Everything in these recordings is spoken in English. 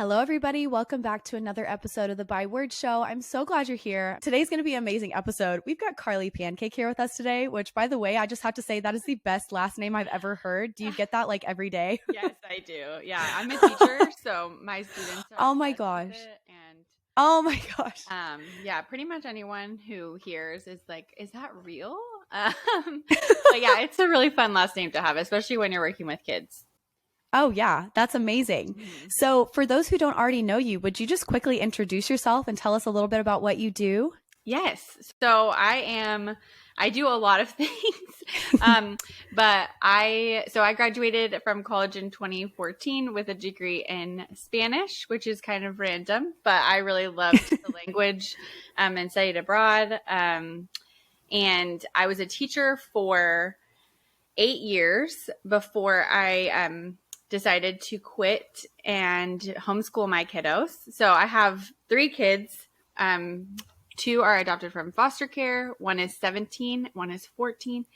Hello, everybody. Welcome back to another episode of the By Word Show. I'm so glad you're here. Today's going to be an amazing episode. We've got Carly Pancake here with us today, which, by the way, I just have to say that is the best last name I've ever heard. Do you get that like every day? Yes, I do. Yeah, I'm a teacher, so my students are Oh my obsessed with gosh. it, and Oh my gosh. yeah, pretty much anyone who hears is like, "Is that real?" But yeah, it's a really fun last name to have, especially when you're working with kids. Oh, yeah. That's amazing. So, for those who don't already know you, would you just quickly introduce yourself and tell us a little bit about what you do? Yes. So I do a lot of things. But I graduated from college in 2014 with a degree in Spanish, which is kind of random, but I really loved the language, and studied abroad. And I was a teacher for 8 years before I decided to quit and homeschool my kiddos. So I have 3 kids. 2 are adopted from foster care. 1 is 17, 1 is 14.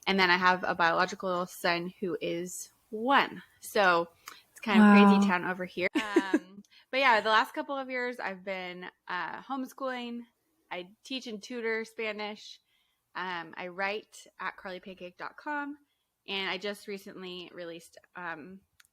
And then I have a biological son who is 1. So it's kind of crazy town over here. But yeah, the last couple of years I've been homeschooling. I teach and tutor Spanish. I write at carlypancake.com. And I just recently released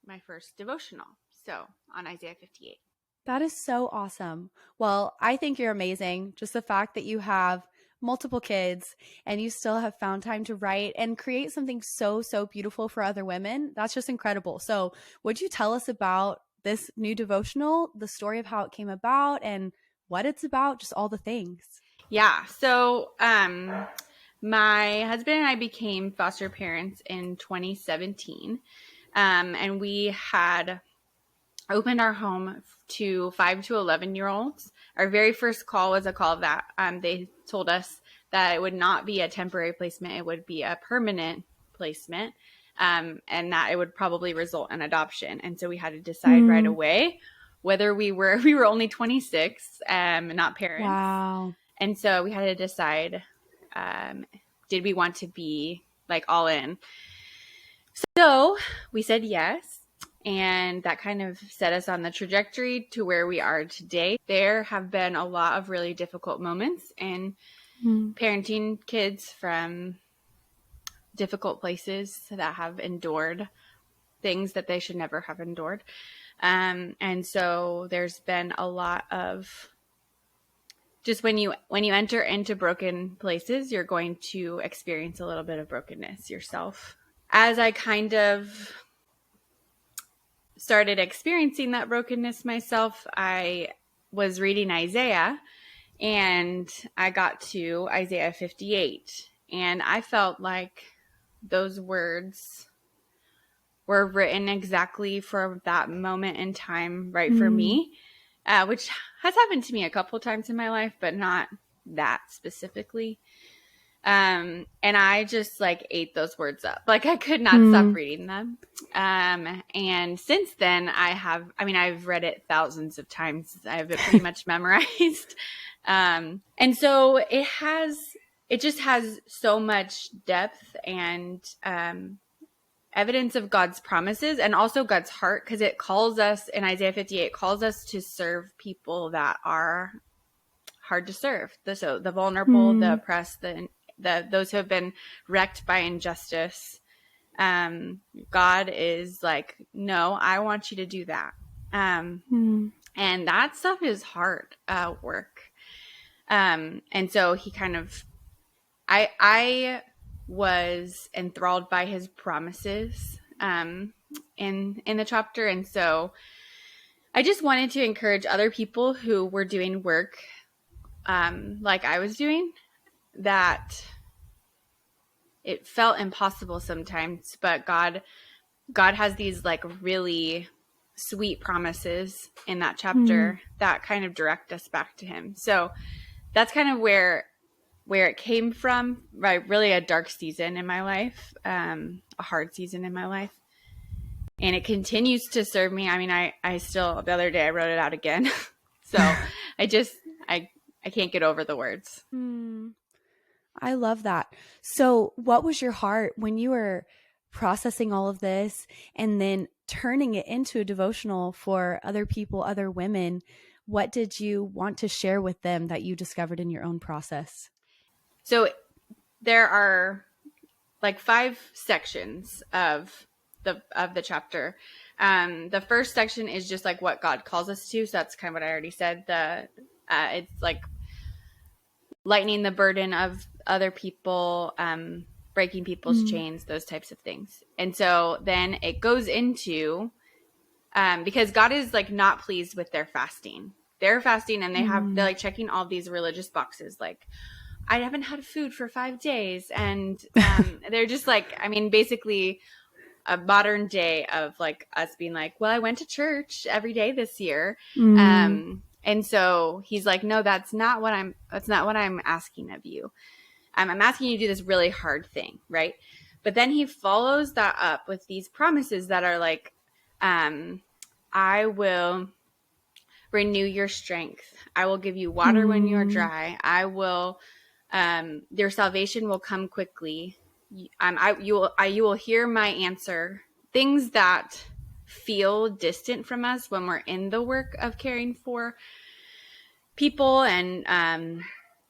my first devotional, so on Isaiah 58. That is so awesome. Well, I think you're amazing. Just the fact that you have multiple kids and you still have found time to write and create something so, so beautiful for other women. That's just incredible. So would you tell us about this new devotional, the story of how it came about and what it's about, just all the things? Yeah. So my husband and I became foster parents in 2017. And we had opened our home to 5 to 11-year-olds. Our very first call was a call that they told us that it would not be a temporary placement. It would be a permanent placement, and that it would probably result in adoption. And so we had to decide right away whether we were only 26, not parents. Wow. And so we had to decide, did we want to be like all in? So we said yes, and that kind of set us on the trajectory to where we are today. There have been a lot of really difficult moments in parenting kids from difficult places that have endured things that they should never have endured. And so there's been a lot of just when you enter into broken places, you're going to experience a little bit of brokenness yourself. As I kind of started experiencing that brokenness myself, I was reading Isaiah and I got to Isaiah 58. And I felt like those words were written exactly for that moment in time, right for me, which has happened to me a couple times in my life, but not that specifically. And I just like ate those words up. Like I could not stop reading them. And since then I've read it thousands of times. I have it pretty much memorized. And so it just has so much depth and, evidence of God's promises and also God's heart. 'Cause it calls us in Isaiah 58, it calls us to serve people that are hard to serve. So the vulnerable, the oppressed, those who have been wrecked by injustice. God is like, no, I want you to do that. And that stuff is hard work. And so he kind of, I was enthralled by his promises in the chapter. And so I just wanted to encourage other people who were doing work like I was doing, that it felt impossible sometimes, but God has these like really sweet promises in that chapter that kind of direct us back to him. So that's kind of where it came from, right? Really a dark season in my life, a hard season in my life. And it continues to serve me. I mean, I still, the other day I wrote it out again. So I can't get over the words. I love that. So what was your heart when you were processing all of this and then turning it into a devotional for other people, other women, what did you want to share with them that you discovered in your own process? So there are like 5 sections of the chapter. The first section is just like what God calls us to. So that's kind of what I already said. It's like lightening the burden of other people, breaking people's chains, those types of things. And so then it goes into, because God is like not pleased with their fasting. They're fasting and they're like checking all these religious boxes. Like, I haven't had food for 5 days. And they're just like, I mean, basically a modern day of like us being like, well, I went to church every day this year. And so he's like, no, that's not what I'm asking of you. I'm asking you to do this really hard thing. Right. But then he follows that up with these promises that are like, I will renew your strength. I will give you water when you're dry. I will, your salvation will come quickly. You will hear my answer. Things that feel distant from us when we're in the work of caring for people. And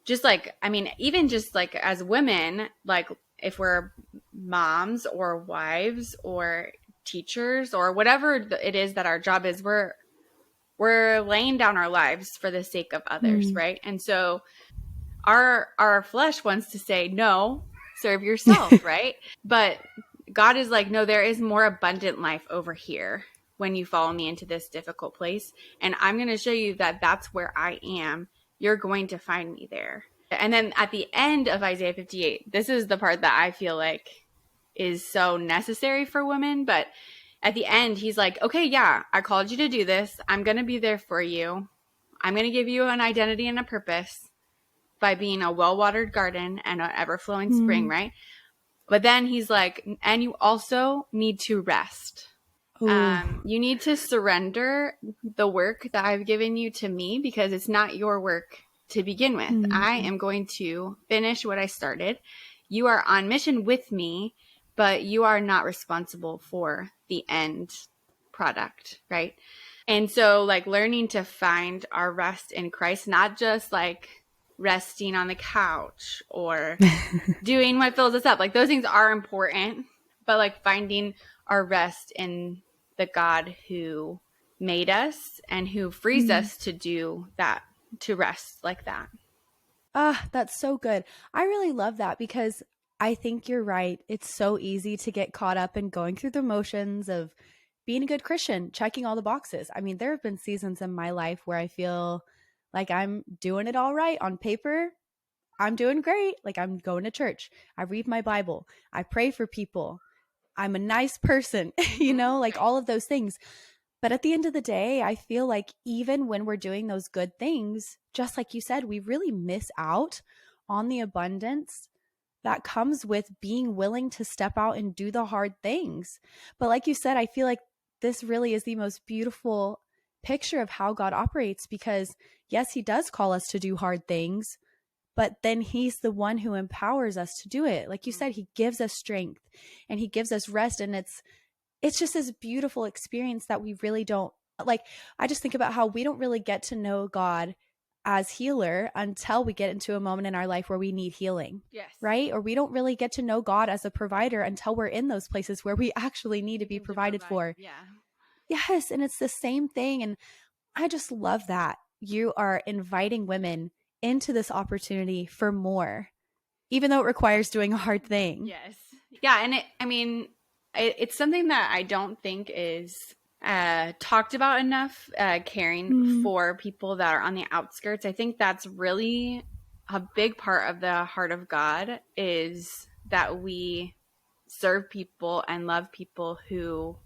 just like, I mean, even just like as women, like if we're moms or wives or teachers or whatever it is that our job is, we're laying down our lives for the sake of others, right? And so our flesh wants to say, no, serve yourself, right? But God is like, no, there is more abundant life over here when you follow me into this difficult place. And I'm going to show you that that's where I am. You're going to find me there. And then at the end of Isaiah 58, this is the part that I feel like is so necessary for women. But at the end, he's like, okay, yeah, I called you to do this. I'm going to be there for you. I'm going to give you an identity and a purpose by being a well-watered garden and an ever-flowing spring, right? But then he's like, and you also need to rest. You need to surrender the work that I've given you to me because it's not your work to begin with. I am going to finish what I started. You are on mission with me, but you are not responsible for the end product, right? And so like learning to find our rest in Christ, not just like resting on the couch or doing what fills us up. Like those things are important, but like finding our rest in the God who made us and who frees us to do that, to rest like that. That's so good. I really love that because I think you're right. It's so easy to get caught up in going through the motions of being a good Christian, checking all the boxes. I mean, there have been seasons in my life where I feel like I'm doing it all right on paper. I'm doing great. Like I'm going to church. I read my Bible. I pray for people. I'm a nice person, like all of those things. But at the end of the day, I feel like even when we're doing those good things, just like you said, we really miss out on the abundance that comes with being willing to step out and do the hard things. But like you said, I feel like this really is the most beautiful picture of how God operates because, yes, He does call us to do hard things, but then He's the one who empowers us to do it. Like you said, He gives us strength and He gives us rest. And it's just this beautiful experience that we really don't like. I just think about how we don't really get to know God as healer until we get into a moment in our life where we need healing. Yes. Right? Or we don't really get to know God as a provider until we're in those places where we actually need to be provided for. Yeah. Yes. And it's the same thing. And I just love that you are inviting women into this opportunity for more, even though it requires doing a hard thing. Yes. Yeah. And it's something that I don't think is talked about enough, caring for people that are on the outskirts. I think that's really a big part of the heart of God is that we serve people and love people who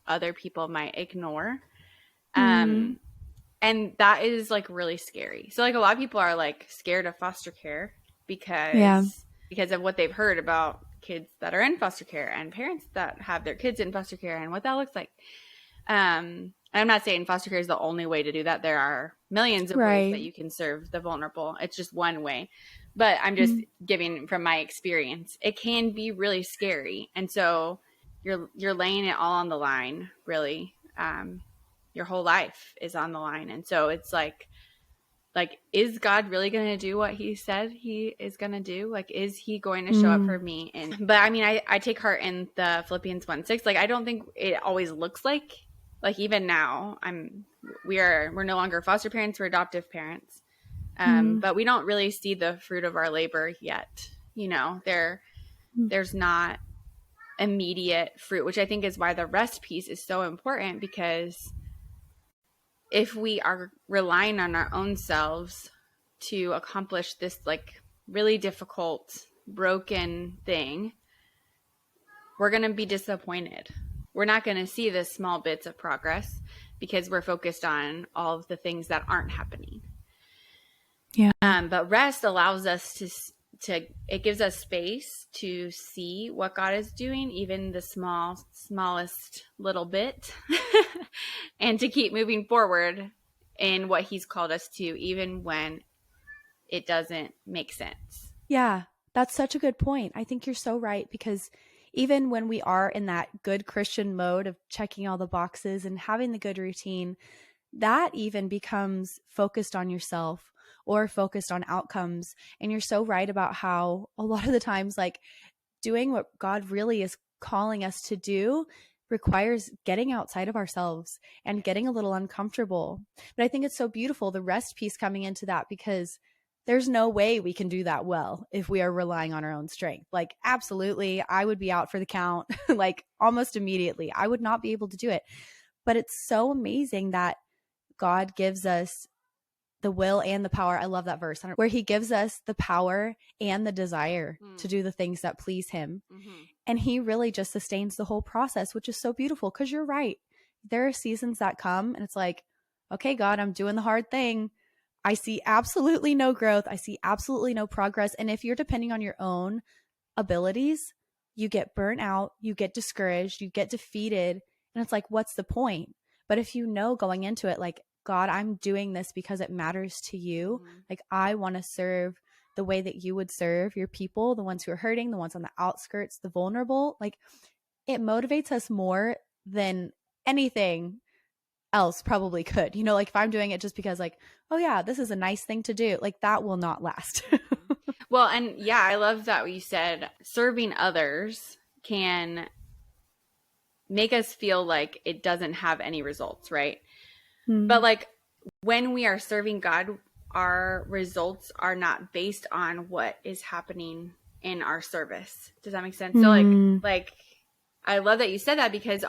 other people might ignore. And that is like really scary. So like a lot of people are like scared of foster care because of what they've heard about kids that are in foster care and parents that have their kids in foster care and what that looks like. And I'm not saying foster care is the only way to do that. There are millions of ways that you can serve the vulnerable. It's just one way. But I'm just giving from my experience. It can be really scary. And so you're laying it all on the line, really. Your whole life is on the line. And so it's like, is God really going to do what he said he is going to do? Like, is he going to show up for me? But I mean, I take heart in the Philippians 1:6. Like, I don't think it always looks like even now we're no longer foster parents, we're adoptive parents. But we don't really see the fruit of our labor yet. There's not immediate fruit, which I think is why the rest piece is so important, because if we are relying on our own selves to accomplish this like really difficult, broken thing, we're going to be disappointed. We're not going to see the small bits of progress because we're focused on all of the things that aren't happening. Yeah. But rest allows us it gives us space to see what God is doing, even the smallest little bit, and to keep moving forward in what he's called us to, even when it doesn't make sense. Yeah, that's such a good point. I think you're so right, because even when we are in that good Christian mode of checking all the boxes and having the good routine, that even becomes focused on yourself or focused on outcomes. And you're so right about how a lot of the times, like, doing what God really is calling us to do requires getting outside of ourselves and getting a little uncomfortable. But I think it's so beautiful, the rest piece coming into that, because there's no way we can do that well if we are relying on our own strength. Like, absolutely, I would be out for the count, like almost immediately. I would not be able to do it. But it's so amazing that God gives us the will and the power. I love that verse where he gives us the power and the desire to do the things that please him. Mm-hmm. And he really just sustains the whole process, which is so beautiful, because you're right. There are seasons that come and it's like, okay, God, I'm doing the hard thing. I see absolutely no growth. I see absolutely no progress. And if you're depending on your own abilities, you get burnt out, you get discouraged, you get defeated. And it's like, what's the point? But if you know going into it, like, God, I'm doing this because it matters to you. Mm-hmm. Like, I want to serve the way that you would serve your people, the ones who are hurting, the ones on the outskirts, the vulnerable. Like, it motivates us more than anything else probably could. Like, if I'm doing it just because, like, oh yeah, this is a nice thing to do, like, that will not last. Well, and yeah, I love that what you said. Serving others can make us feel like it doesn't have any results, right? But like, when we are serving God, our results are not based on what is happening in our service. Does that make sense? So like I love that you said that, because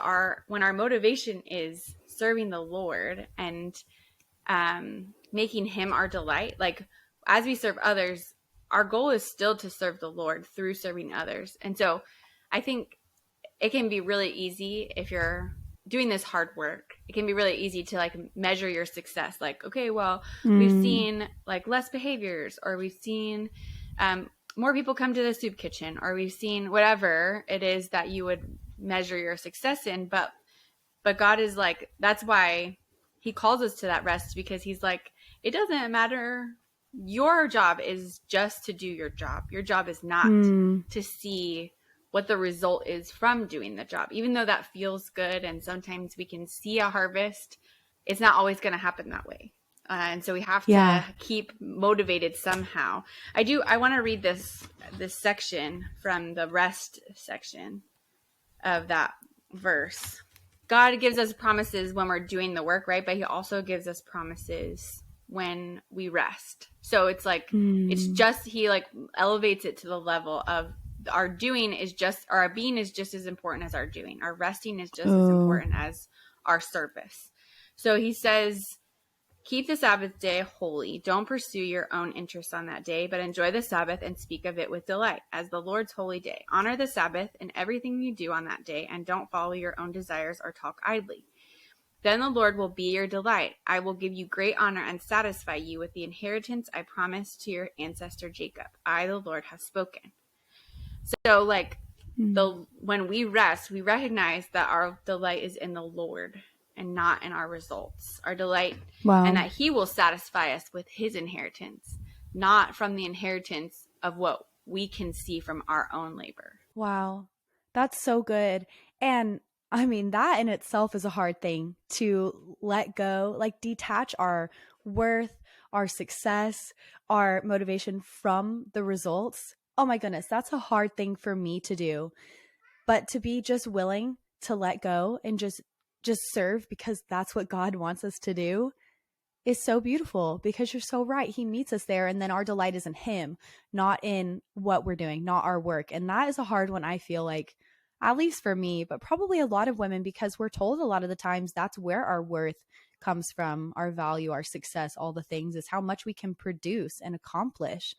when our motivation is serving the Lord and making him our delight, like, as we serve others, our goal is still to serve the Lord through serving others. And so I think it can be really easy, if you're doing this hard work, it can be really easy to like measure your success. Like, okay, well, we've seen like less behaviors, or we've seen more people come to the soup kitchen, or we've seen whatever it is that you would measure your success in. But God is like, that's why he calls us to that rest, because he's like, it doesn't matter. Your job is just to do your job. Your job is not to see what the result is from doing the job. Even though that feels good and sometimes we can see a harvest, it's not always going to happen that way. And so we have to keep motivated somehow. I want to read this section from the rest section of that verse. God gives us promises when we're doing the work, right? But he also gives us promises when we rest. So it's like, it's just, he like elevates it to the level of, our doing is just, or our being is just as important as our doing. Our resting is just as important as our service. So he says, keep the Sabbath day holy. Don't pursue your own interests on that day, but enjoy the Sabbath and speak of it with delight as the Lord's holy day. Honor the Sabbath in everything you do on that day, and don't follow your own desires or talk idly. Then the Lord will be your delight. I will give you great honor and satisfy you with the inheritance I promised to your ancestor Jacob. I, the Lord, have spoken. So like when we rest, we recognize that our delight is in the Lord and not in our results. Our delight, and that he will satisfy us with his inheritance, not from the inheritance of what we can see from our own labor. Wow. That's so good. And I mean, that in itself is a hard thing to let go, like detach our worth, our success, our motivation from the results. Oh my goodness, that's a hard thing for me to do. But to be just willing to let go and just serve because that's what God wants us to do is so beautiful, because you're so right. He meets us there, and then our delight is in him, not in what we're doing, not our work. And that is a hard one, I feel like, at least for me, but probably a lot of women, because we're told a lot of the times that's where our worth comes from, our value, our success, all the things, is how much we can produce and accomplish.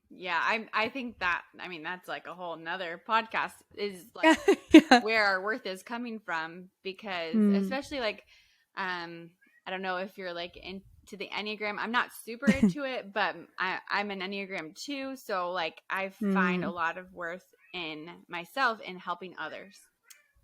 Yeah, I think that, I mean, that's like a whole nother podcast, is like Yeah. where our worth is coming from, because Mm. especially like I don't know if you're like into the Enneagram. I'm not super into it, but I'm an Enneagram 2, so like I find a Mm. lot of worth in myself in helping others.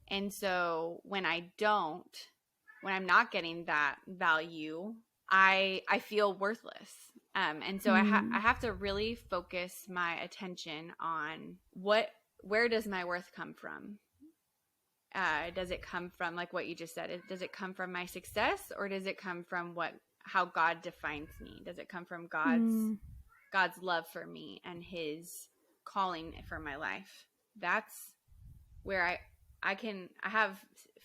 And so when I'm not getting that value, I feel worthless. And so I Mm. have to really focus my attention on where does my worth come from? Does it come from, like what you just said? Does it come from my success, or does it come from how God defines me? Does it come from Mm. God's love for me and His calling for my life? That's where I have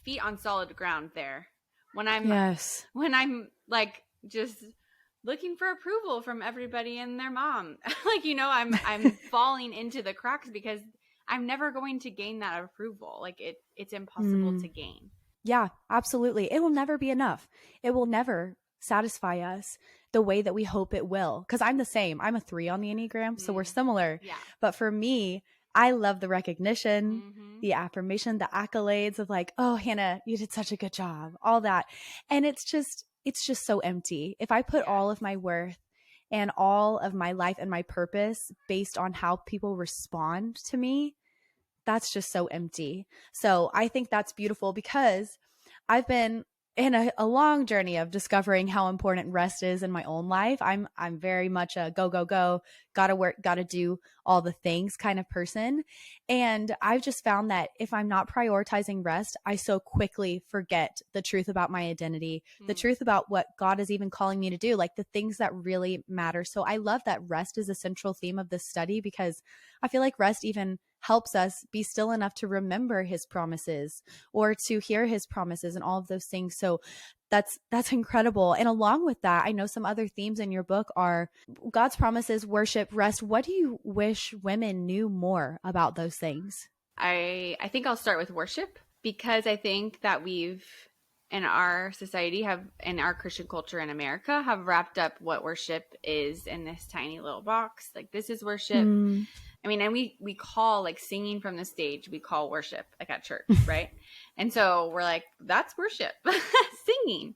feet on solid ground there. When I'm Yes. when I'm like just looking for approval from everybody and their mom, like, I'm falling into the cracks because I'm never going to gain that approval. Like it's impossible to Mm. gain. Yeah, absolutely. It will never be enough. It will never satisfy us the way that we hope it will. Because I'm the same. I'm a 3 on the Enneagram, so we're Mm, similar. yeah. But for me, I love the recognition, Mm-hmm. the affirmation, the accolades of like, oh, Hannah, you did such a good job, all that. And it's just so empty. If I put Yes. all of my worth and all of my life and my purpose based on how people respond to me, that's just so empty. So I think that's beautiful, because I've been in a long journey of discovering how important rest is in my own life. I'm very much a go go go, gotta work, gotta do all the things kind of person, and I've just found that if I'm not prioritizing rest, I so quickly forget the truth about my identity, the Mm. truth about what God is even calling me to do, like the things that really matter. So I love that rest is a central theme of this study, because I feel like rest even helps us be still enough to remember his promises or to hear his promises and all of those things. So that's incredible. And along with that, I know some other themes in your book are God's promises, worship, rest. What do you wish women knew more about those things? I think I'll start with worship, because I think that we've in our society have in our Christian culture in America have wrapped up what worship is in this tiny little box. Like, this is worship. Mm. I mean, and we call like singing from the stage, we call worship, like at church, right? And so we're like, that's worship, singing,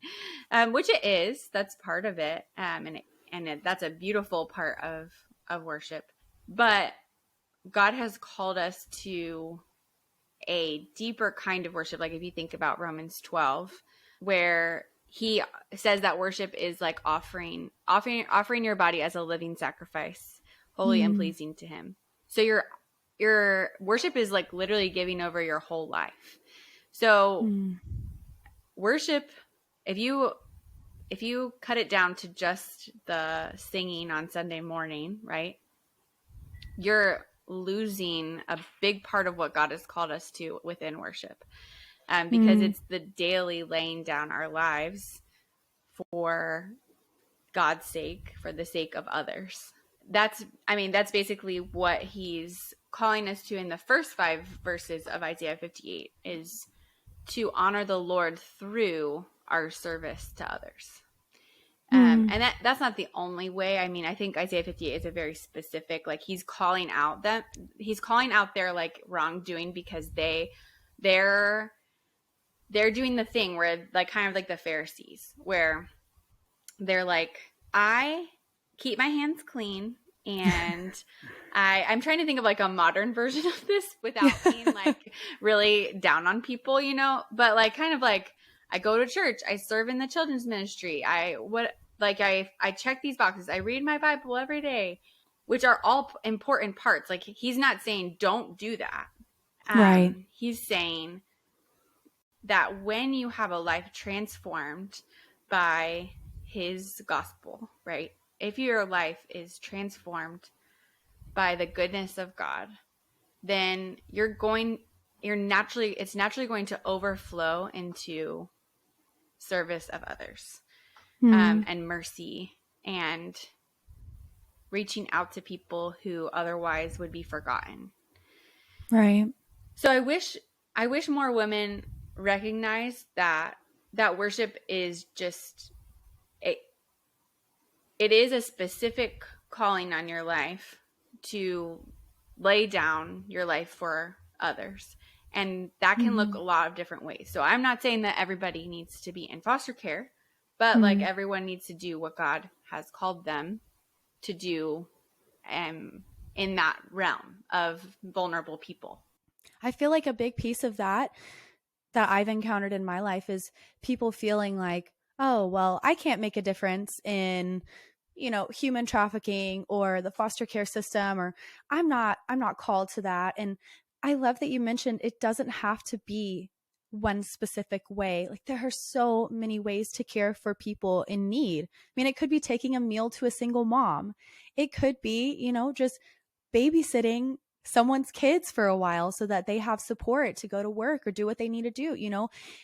which it is. That's part of it, that's a beautiful part of worship. But God has called us to a deeper kind of worship. Like if you think about Romans 12, where he says that worship is like offering your body as a living sacrifice, holy and Mm. pleasing to him. So your worship is like literally giving over your whole life. So Mm. worship, if you cut it down to just the singing on Sunday morning, right? You're losing a big part of what God has called us to within worship, because Mm. it's the daily laying down our lives for God's sake, for the sake of others. That's basically what he's calling us to in the first 5 verses of Isaiah 58, is to honor the Lord through our service to others. Mm. And that's not the only way. I mean, I think Isaiah 58 is a very specific, like he's calling out their like wrongdoing, because they're doing the thing where like kind of like the Pharisees, where they're like, I keep my hands clean, and I'm trying to think of like a modern version of this Yeah. without being like really down on people, but like kind of like, I go to church, I serve in the children's ministry, I check these boxes, I read my Bible every day, which are all important parts. Like, he's not saying don't do that. Right. He's saying that when you have a life transformed by his gospel, right? If your life is transformed by the goodness of God, then it's naturally going to overflow into service of others, Mm, and mercy, and reaching out to people who otherwise would be forgotten. right. So I wish more women recognize that worship is just it, it is a specific calling on your life to lay down your life for others. And that can look Mm-hmm. a lot of different ways. So I'm not saying that everybody needs to be in foster care, but like Mm. everyone needs to do what God has called them to do, in that realm of vulnerable people. I feel like a big piece of that I've encountered in my life is people feeling like, oh, well, I can't make a difference in, human trafficking or the foster care system, or I'm not called to that. And I love that you mentioned it doesn't have to be one specific way. Like there are so many ways to care for people in need. I mean, it could be taking a meal to a single mom. It could be, just babysitting someone's kids for a while so that they have support to go to work or do what they need to do.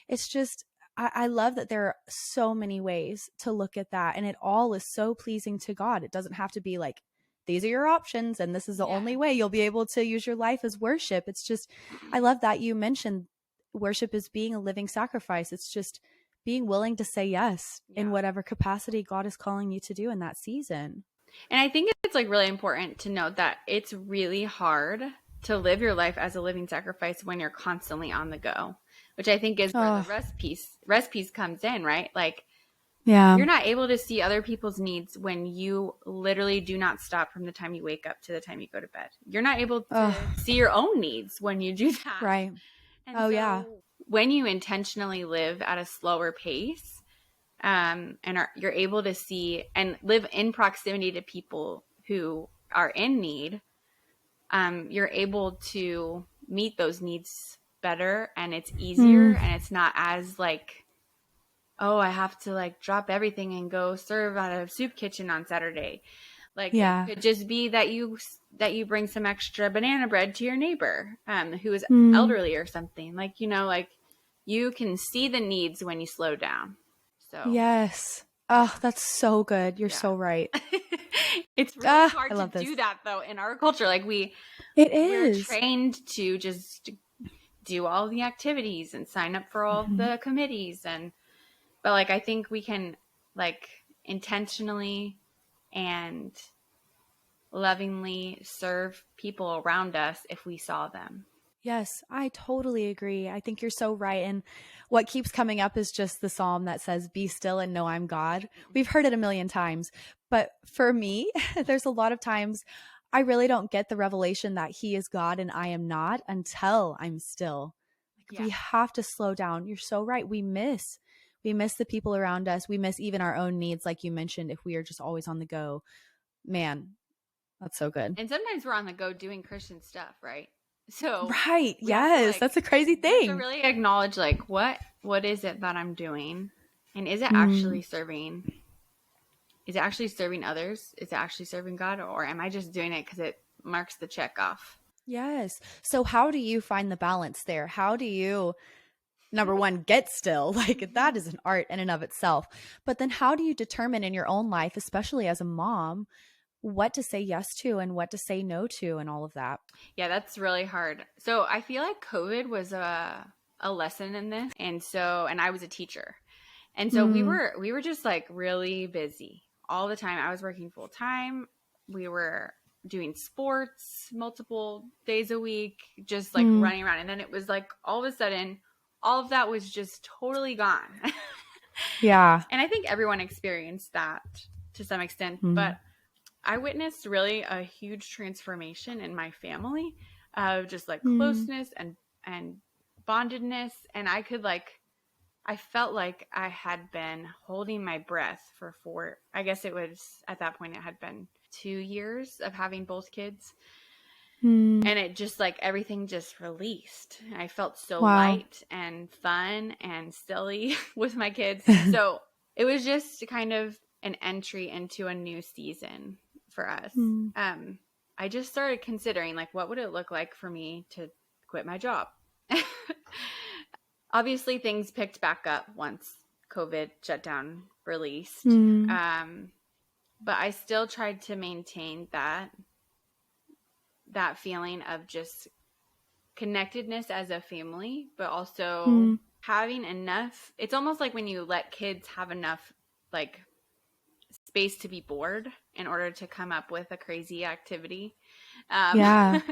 It's just, I love that there are so many ways to look at that. And it all is so pleasing to God. It doesn't have to be like, these are your options and this is the Yeah. only way you'll be able to use your life as worship. It's just, I love that you mentioned worship as being a living sacrifice. It's just being willing to say yes in Yeah. whatever capacity God is calling you to do in that season. And I think it's like really important to note that it's really hard to live your life as a living sacrifice when you're constantly on the go, which I think is where the Oh, rest piece comes in, right? Like yeah. you're not able to see other people's needs when you literally do not stop from the time you wake up to the time you go to bed. You're not able to Oh, see your own needs when you do that. right. And Oh, yeah. so when you intentionally live at a slower pace, you're able to see and live in proximity to people who are in need, you're able to meet those needs better, and it's easier, Mm, and it's not as like, oh, I have to like drop everything and go serve at a soup kitchen on Saturday. Like it yeah. could just be that you bring some extra banana bread to your neighbor, who is Mm, elderly or something. Like, like you can see the needs when you slow down. So yes. Oh, yeah. that's so good. You're Yeah. so right. It's really Ah, I hard to love this. do that though in our culture. Like It we're is. trained to just do all the activities and sign up for all Mhm. the committees, but like I think we can like intentionally and lovingly serve people around us if we saw them. Yes, I totally agree. I think you're so right. And what keeps coming up is just the psalm that says, "Be still and know I'm God." We've heard it a million times. But for me, there's a lot of times I really don't get the revelation that He is God and I am not until I'm still. Like Yeah. we have to slow down. You're so right. We miss the people around us. We miss even our own needs, like you mentioned, if we are just always on the go. Man, that's so good. And sometimes we're on the go doing Christian stuff, right? So Right. we Yes. That's a crazy have to thing. really acknowledge like what is it that I'm doing? And Mm. is it actually serving others? Is it actually serving God? Or am I just doing it because it marks the check off? Yes. So how do you find the balance there? How do you, number one, get still? Like that is an art in and of itself. But then how do you determine in your own life, especially as a mom, what to say yes to and what to say no to and all of that? Yeah, that's really hard. So I feel like COVID was a lesson in this. And I was a teacher. And so we Mm, were we were just like really busy all the time. I was working full time. We were doing sports multiple days a week, just like mm, running around. And then it was like all of a sudden all of that was just totally gone. yeah. And I think everyone experienced that to some extent, but Mm, I witnessed really a huge transformation in my family of just like mm, closeness and bondedness, and I felt like I had been holding my breath for I guess it was at that point it had been 2 years of having both kids. Mm. And it just like everything just released. I felt so Wow. light and fun and silly with my kids. So it was just kind of an entry into a new season for us. Mm. I just started considering like what would it look like for me to quit my job. Obviously things picked back up once COVID shutdown released. Mm. But I still tried to maintain that feeling of just connectedness as a family, but also Mm. having enough. It's almost like when you let kids have enough like space to be bored in order to come up with a crazy activity. Um, Yeah.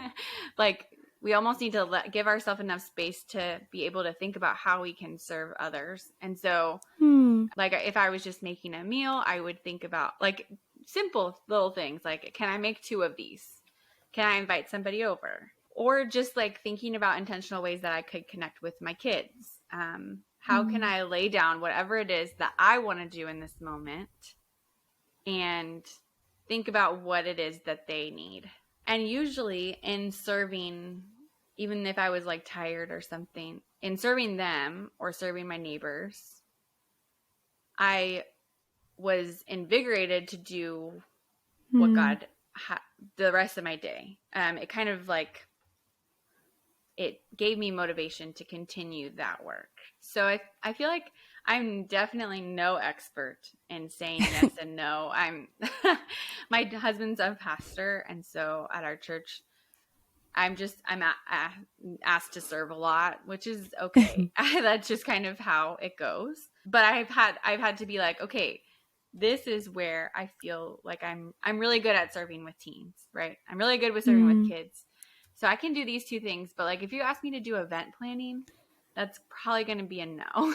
like we almost need to give ourselves enough space to be able to think about how we can serve others. And so, Mm. like if I was just making a meal, I would think about like simple little things like, can I make 2 of these? Can I invite somebody over? Or just like thinking about intentional ways that I could connect with my kids. How can Mm. I lay down whatever it is that I want to do in this moment and think about what it is that they need? And usually in serving, even if I was like tired or something, in serving them or serving my neighbors, I was invigorated to do what Mm. God the rest of my day. It kind of like it gave me motivation to continue that work. So I feel like I'm definitely no expert in saying yes and no. I'm my husband's a pastor, and so at our church, asked to serve a lot, which is okay. That's just kind of how it goes. But I've had to be like, okay, this is where I feel like I'm really good at serving with teens, right? I'm really good with serving with Mm. kids. So I can do these 2 things, but like if you ask me to do event planning, that's probably going to be a no.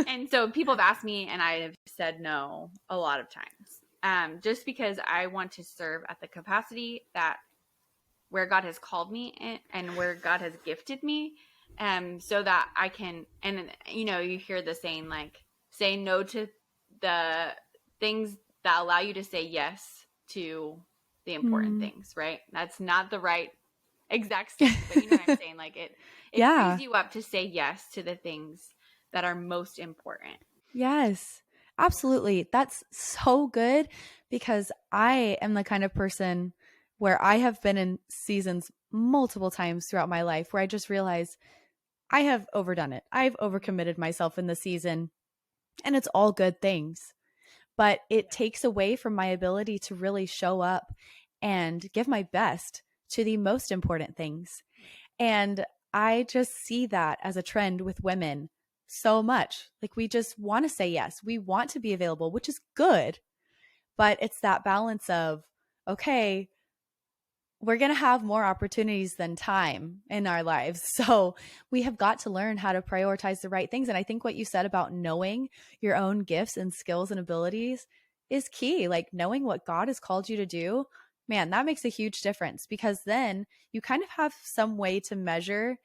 And so people have asked me and I have said no a lot of times. Just because I want to serve at the capacity that where God has called me in, and where God has gifted me, so that I can, and you hear the saying like, say no to the things that allow you to say yes to the important Mm. things, right? That's not the right exact saying, but you know what I'm saying? Like it frees Yeah. you up to say yes to the things that are most important. Yes. Absolutely. That's so good because I am the kind of person where I have been in seasons multiple times throughout my life where I just realize I have overdone it. I've overcommitted myself in the season, and it's all good things. But it takes away from my ability to really show up and give my best to the most important things. And I just see that as a trend with women so much. Like we just want to say yes. We want to be available, which is good. But it's that balance of, okay, we're going to have more opportunities than time in our lives. So we have got to learn how to prioritize the right things. And I think what you said about knowing your own gifts and skills and abilities is key. Like knowing what God has called you to do, man, that makes a huge difference because then you kind of have some way to measure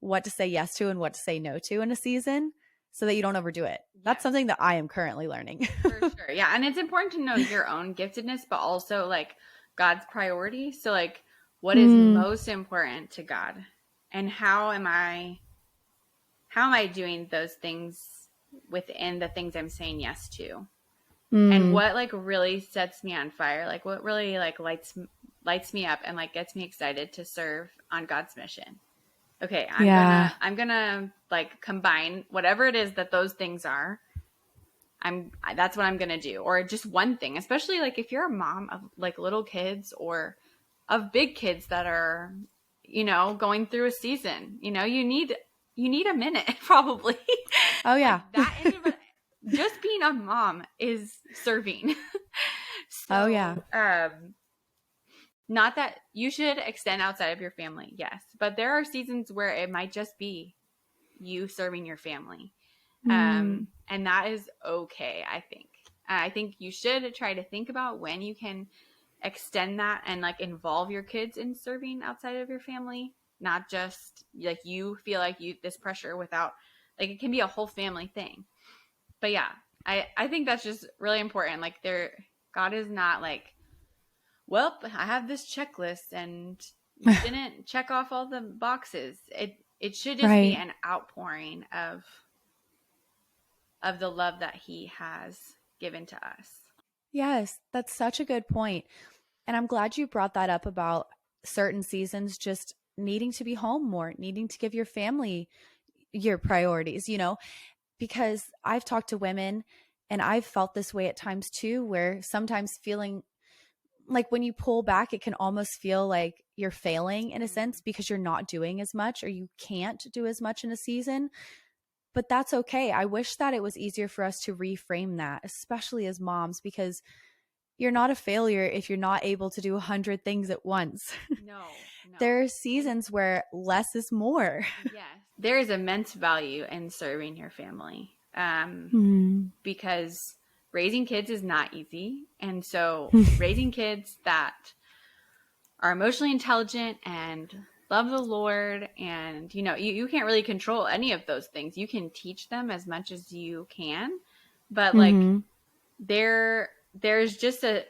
what to say yes to and what to say no to in a season so that you don't overdo it. That's Yes. something that I am currently learning. For sure. Yeah. And it's important to know your own giftedness, but also like God's priority. So, like, what is Mm. most important to God? And how am I doing those things within the things I'm saying yes to? And Mm. what like really sets me on fire? Like what really like lights me up and like gets me excited to serve on God's mission? Okay, I'm Yeah. gonna I'm gonna like combine whatever it is that those things are. That's what I'm gonna do, or just one thing. Especially like if you're a mom of like little kids or of big kids that are, going through a season. You need a minute probably. Oh, Like yeah. that in just being a mom is serving. Oh, yeah. So, not that you should extend outside of your family, yes, but there are seasons where it might just be you serving your family. Mm. And that is okay, I think. I think you should try to think about when you can extend that and like involve your kids in serving outside of your family, not just like you feel like you this pressure without like it can be a whole family thing. But yeah, I think that's just really important. Like God is not like well, I have this checklist and you didn't check off all the boxes. It should just be Right. an outpouring of the love that he has given to us. Yes, that's such a good point. And I'm glad you brought that up about certain seasons just needing to be home more, needing to give your family your priorities, because I've talked to women and I've felt this way at times too, where sometimes feeling like when you pull back, it can almost feel like you're failing in a sense because you're not doing as much or you can't do as much in a season. But that's okay. I wish that it was easier for us to reframe that, especially as moms, because you're not a failure if you're not able to do 100 things at once. No, no. There are And seasons where less is more. yes, there is immense value in serving your family, Mm. because raising kids is not easy. And so raising kids that are emotionally intelligent and love the Lord, and you can't really control any of those things. You can teach them as much as you can, but like Hmm. there's just a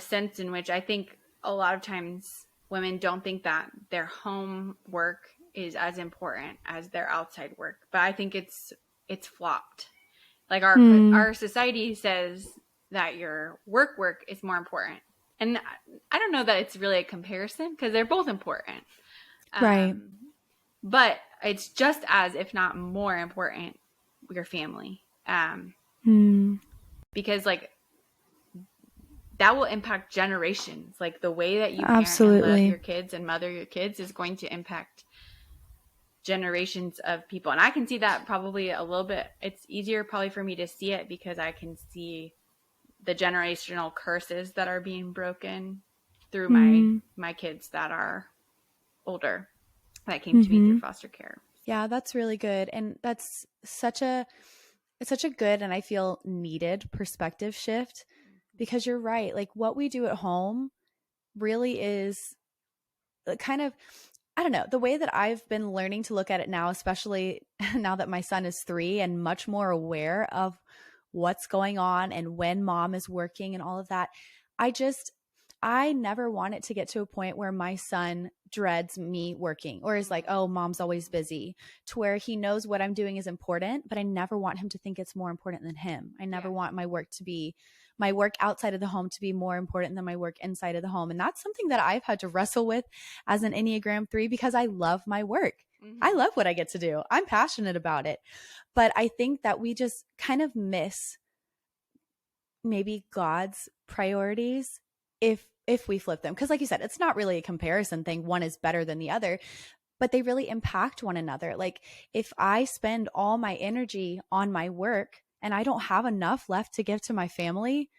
sense in which I think a lot of times women don't think that their home work is as important as their outside work. But I think it's flopped. Like Mm. our society says that your work is more important. And I don't know that it's really a comparison because they're both important. Right. Um, but it's just as, if not more important, your family. Mm. Because like that will impact generations. Like the way that you parent and love Absolutely. your kids and mother your kids is going to impact generations of people. And I can see that probably a little bit. It's easier probably for me to see it because I can see the generational curses that are being broken through Mm. my kids that are older that came to me through Hmm. foster care. Yeah, that's really good. And that's it's such a good and I feel needed perspective shift because you're right. Like what we do at home really is kind of, I don't know, the way that I've been learning to look at it now, especially now that my son is 3 and much more aware of what's going on and when mom is working and all of that. I just, I never want it to get to a point where my son dreads me working or is like, oh, mom's always busy, to where he knows what I'm doing is important, but I never want him to think it's more important than him. I never Yes. want my work outside of the home to be more important than my work inside of the home. And that's something that I've had to wrestle with as an Enneagram 3 because I love my work. I Mm-hmm. love what I get to do. I'm passionate about it. But I think that we just kind of miss maybe God's priorities if we flip them. Because like you said, it's not really a comparison thing. One is better than the other, but they really impact one another. Like if I spend all my energy on my work and I don't have enough left to give to my family,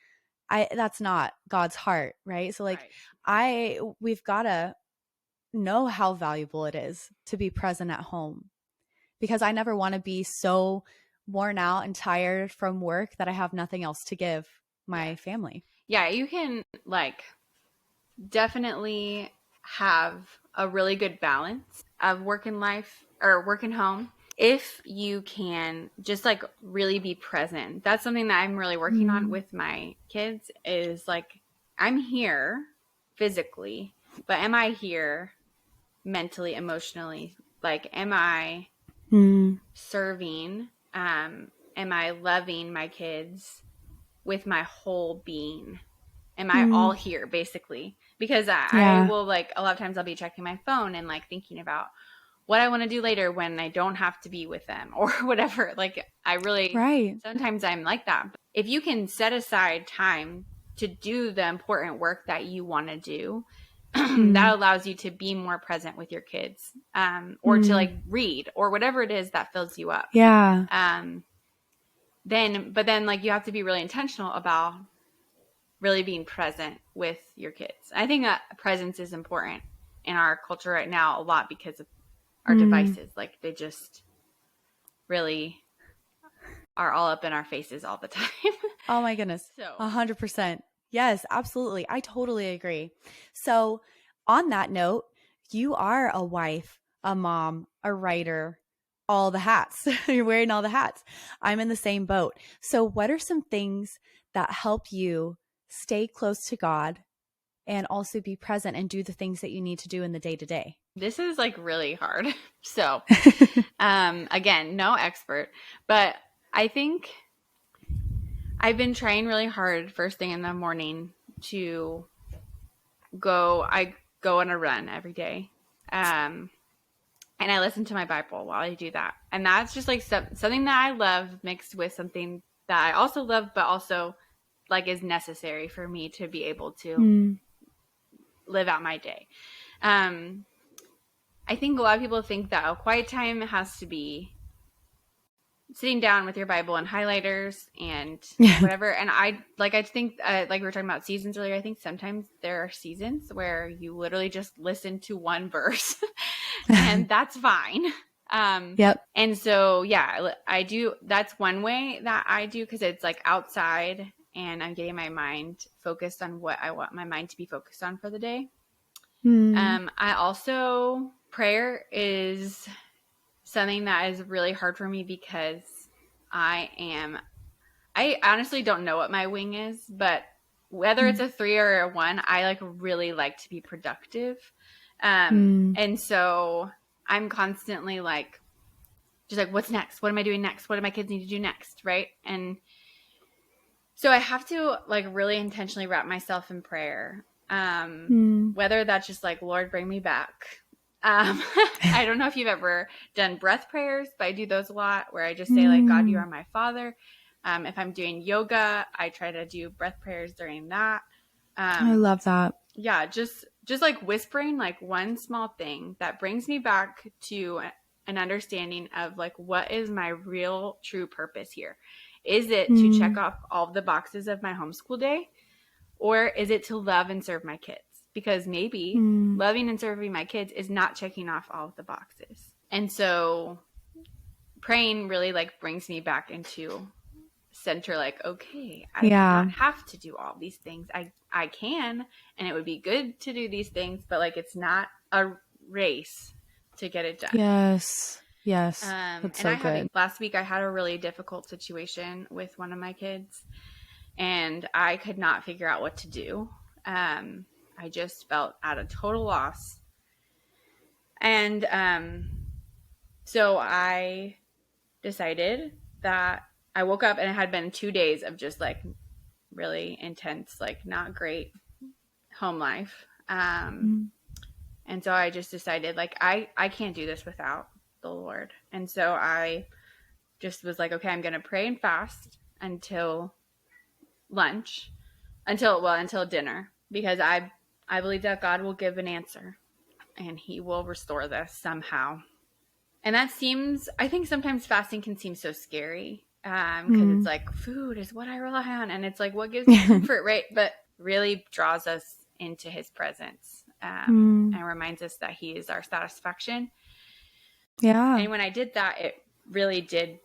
I that's not God's heart, right? So like Right. we've got to know how valuable it is to be present at home because I never want to be so worn out and tired from work that I have nothing else to give my Yes. family. Yeah, you can like definitely have a really good balance of work and life or work and home if you can just like really be present. That's something that I'm really working on Mm. with my kids is like I'm here physically, but am I here mentally, emotionally? Like am I Mm. serving? Am I loving my kids with my whole being? Am I all Mm. here basically? Because I Yeah. will like a lot of times I'll be checking my phone and like thinking about what I want to do later when I don't have to be with them or whatever. Like I really Right. sometimes I'm like that. But if you can set aside time to do the important work that you want to do, that Mm. allows you to be more present with your kids, or to Mm. like read or whatever it is that fills you up. Yeah. Um, but then like you have to be really intentional about really being present with your kids. I think that presence is important in our culture right now a lot because of our Mm. devices. Like they just really are all up in our faces all the time. Oh my goodness. So, 100%. Yes, absolutely. I totally agree. So, on that note, you are a wife, a mom, a writer, all the hats. You're wearing all the hats. I'm in the same boat. So, what are some things that help you stay close to God and also be present and do the things that you need to do in the day to day? This is like really hard. So, again, no expert, but I think I've been trying really hard first thing in the morning to I go on a run every day. And I listen to my Bible while I do that. And that's just like something that I love mixed with something that I also love, but also like is necessary for me to be able to live out my day. I think a lot of people think that a quiet time has to be sitting down with your Bible and highlighters and whatever. And I think, like we were talking about seasons earlier, I think sometimes there are seasons where you literally just listen to one verse and that's fine. Yep. And so, yeah, I do. That's one way that I do, because it's like outside and I'm getting my mind focused on what I want my mind to be focused on for the day. I also, prayer is something that is really hard for me because I honestly don't know what my wing is, but whether it's a 3 or a 1, I like really like to be productive. And so I'm constantly like, just like, what's next? What am I doing next? What do my kids need to do next? Right. And so I have to like really intentionally wrap myself in prayer. Whether that's just like, Lord, bring me back. I don't know if you've ever done breath prayers, but I do those a lot, where I just say like, God, you are my Father. If I'm doing yoga, I try to do breath prayers during that. I love that. Yeah. Just like whispering like one small thing that brings me back to an understanding of like, what is my real true purpose here? Is it to check off all the boxes of my homeschool day? Or is it to love and serve my kids? Because maybe loving and serving my kids is not checking off all of the boxes. And so praying really like brings me back into center, like, okay, I do not have to do all these things. I can, and it would be good to do these things, but like, it's not a race to get it done. Yes. That's and so good. Last week I had a really difficult situation with one of my kids, and I could not figure out what to do. I just felt at a total loss. And so I decided that I woke up, and it had been 2 days of just like really intense, like not great home life. And so I just decided like, I can't do this without the Lord. And so I just was like, okay, I'm going to pray and fast until lunch, until dinner, because I believe that God will give an answer and he will restore this somehow. And that seems, I think sometimes fasting can seem so scary, because it's like, food is what I rely on, and it's like what gives me comfort, right? But really draws us into his presence, and reminds us that he is our satisfaction. Yeah. And when I did that, it really did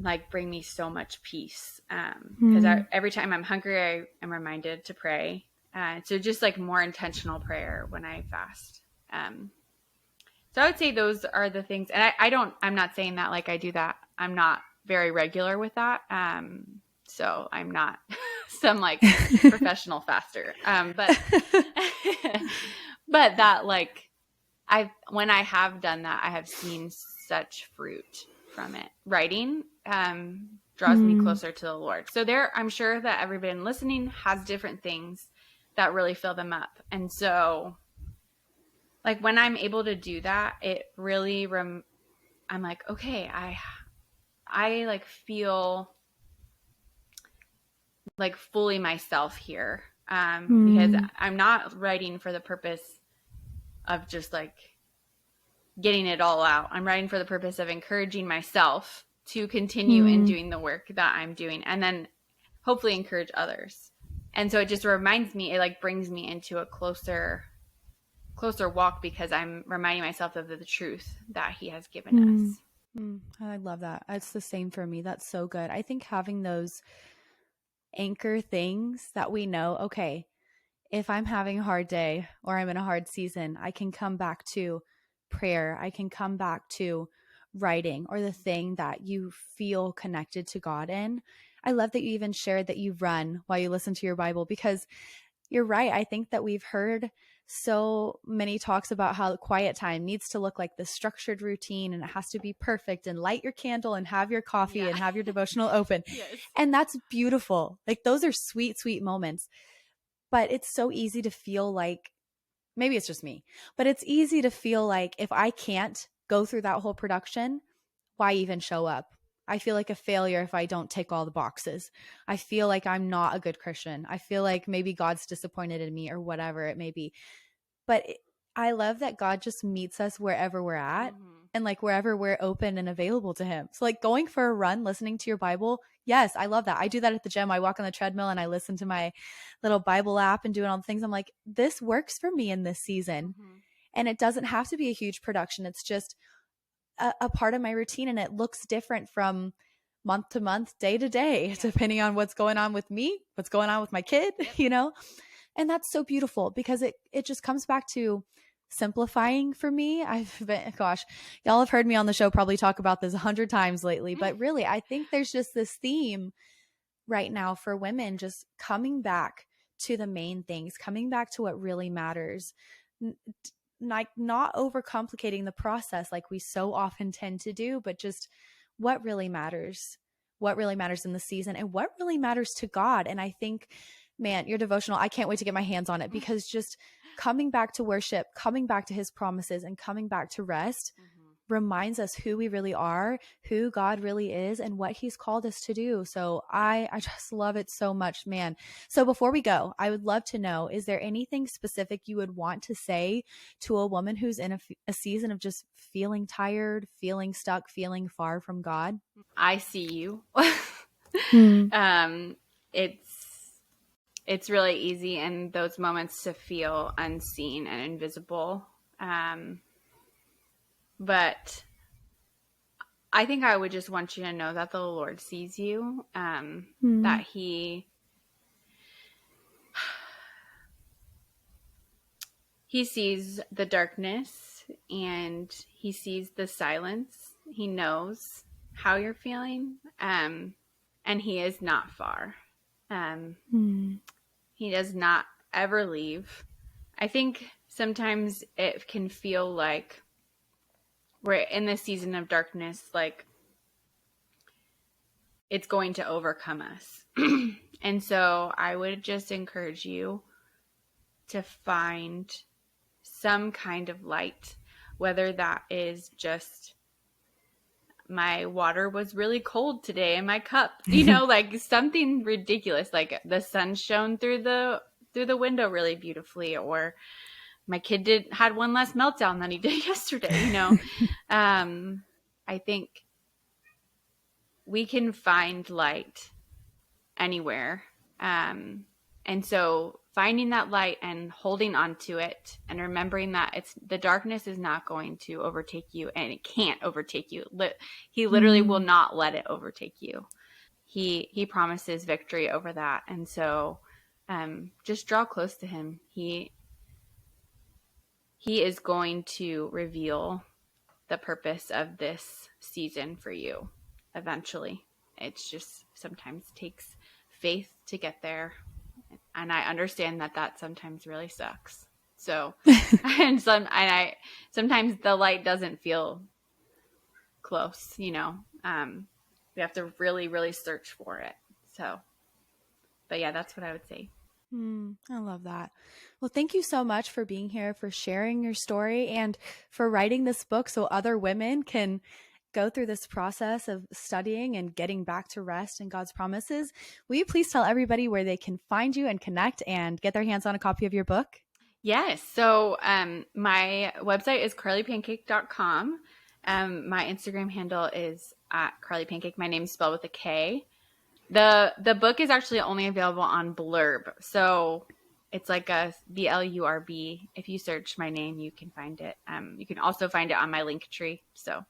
like bring me so much peace, because every time I'm hungry, I am reminded to pray. So just like more intentional prayer when I fast. So I would say those are the things. And I'm not saying that like I do that. I'm not very regular with that. So I'm not some like professional faster. But but that like, when I have done that, I have seen such fruit from it. Writing draws me closer to the Lord. So I'm sure that everybody listening has different things that really fill them up. And so like when I'm able to do that, it really, I'm like, okay, I like feel like fully myself here. Because I'm not writing for the purpose of just like getting it all out. I'm writing for the purpose of encouraging myself to continue in doing the work that I'm doing, and then hopefully encourage others. And so it just reminds me, it like brings me into a closer walk, because I'm reminding myself of the truth that he has given us. I love that. It's the same for me. That's so good. I think having those anchor things that we know, okay, if I'm having a hard day or I'm in a hard season, I can come back to prayer. I can come back to writing, or the thing that you feel connected to God in. I love that you even shared that you run while you listen to your Bible, because You're right. I think that we've heard so many talks about how quiet time needs to look like this structured routine and it has to be perfect and light your candle and have your coffee Yeah. and have your devotional open. Yes. And that's beautiful. Like those are sweet, sweet moments. But it's so easy to feel like maybe it's just me, but it's easy to feel like if I can't go through that whole production, why even show up? I feel like a failure if I don't tick all the boxes. I feel like I'm not a good Christian. I feel like maybe God's disappointed in me or whatever it may be. But I love that God just meets us wherever we're at Mm-hmm. and like wherever we're open and available to Him. So, like going for a run, listening to your Bible. Yes, I love that. I do that at the gym. I walk on the treadmill and I listen to my little Bible app and doing all the things. I'm like, this works for me in this season. Mm-hmm. And it doesn't have to be a huge production. It's just a part of my routine and it looks different from month to month, day to day, Yeah. depending on what's going on with me, what's going on with my kid, Yep. you know? And that's so beautiful because it just comes back to simplifying for me. I've been, gosh, y'all have heard me on the show probably talk about this 100 times lately, but really, I think there's just this theme right now for women just coming back to the main things, coming back to what really matters. Like not overcomplicating the process like we so often tend to do, but just what really matters, what really matters in the season and what really matters to God. And I think, man, your devotional, I can't wait to get my hands on it because just coming back to worship, coming back to His promises and coming back to rest Mm-hmm. reminds us who we really are, who God really is, and what He's called us to do. So I just love it so much, man. So before we go, I would love to know, is there anything specific you would want to say to a woman who's in a season of just feeling tired, feeling stuck, feeling far from God? I see you. Hmm. um, it's really easy in those moments to feel unseen and invisible. But I think I would just want you to know that the Lord sees you, Hmm. that He sees the darkness and He sees the silence. He knows how you're feeling, and He is not far. Um, Hmm. he does not ever leave. I think sometimes it can feel like we're in this season of darkness, like it's going to overcome us. And so I would just encourage you to find some kind of light, whether that is just my water was really cold today in my cup, like something ridiculous, like the sun shone through the window really beautifully, or my kid had one less meltdown than he did yesterday. I think we can find light anywhere. And so finding that light and holding on to it and remembering that the darkness is not going to overtake you and it can't overtake you. He literally will Hmm. not let it overtake you. He promises victory over that. And so just draw close to Him. He is going to reveal the purpose of this season for you eventually. It's just sometimes takes faith to get there. And I understand that sometimes really sucks. So, sometimes the light doesn't feel close. We have to really, really search for it. So, but yeah, that's what I would say. I love that. Well, thank you so much for being here, for sharing your story, and for writing this book so other women can go through this process of studying and getting back to rest and God's promises. Will you please tell everybody where they can find you and connect and get their hands on a copy of your book? Yes. So my website is carlypancake.com. My Instagram handle is at carlypancake. My name is spelled with a K. The book is actually only available on Blurb. So it's like a BLURB. If you search my name, you can find it. You can also find it on my link tree. So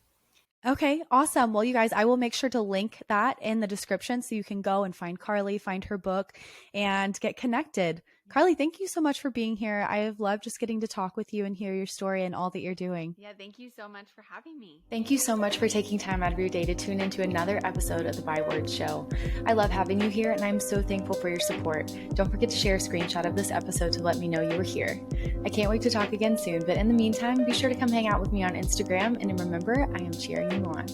Okay, awesome. Well, you guys, I will make sure to link that in the description so you can go and find Carly, find her book, and get connected. Carly, thank you so much for being here. I have loved just getting to talk with you and hear your story and all that you're doing. Yeah, thank you so much for having me. Thank you so much for taking time out of your day to tune into another episode of the Byword Show. I love having you here, and I'm so thankful for your support. Don't forget to share a screenshot of this episode to let me know you were here. I can't wait to talk again soon, but in the meantime, be sure to come hang out with me on Instagram, and remember, I am cheering you on.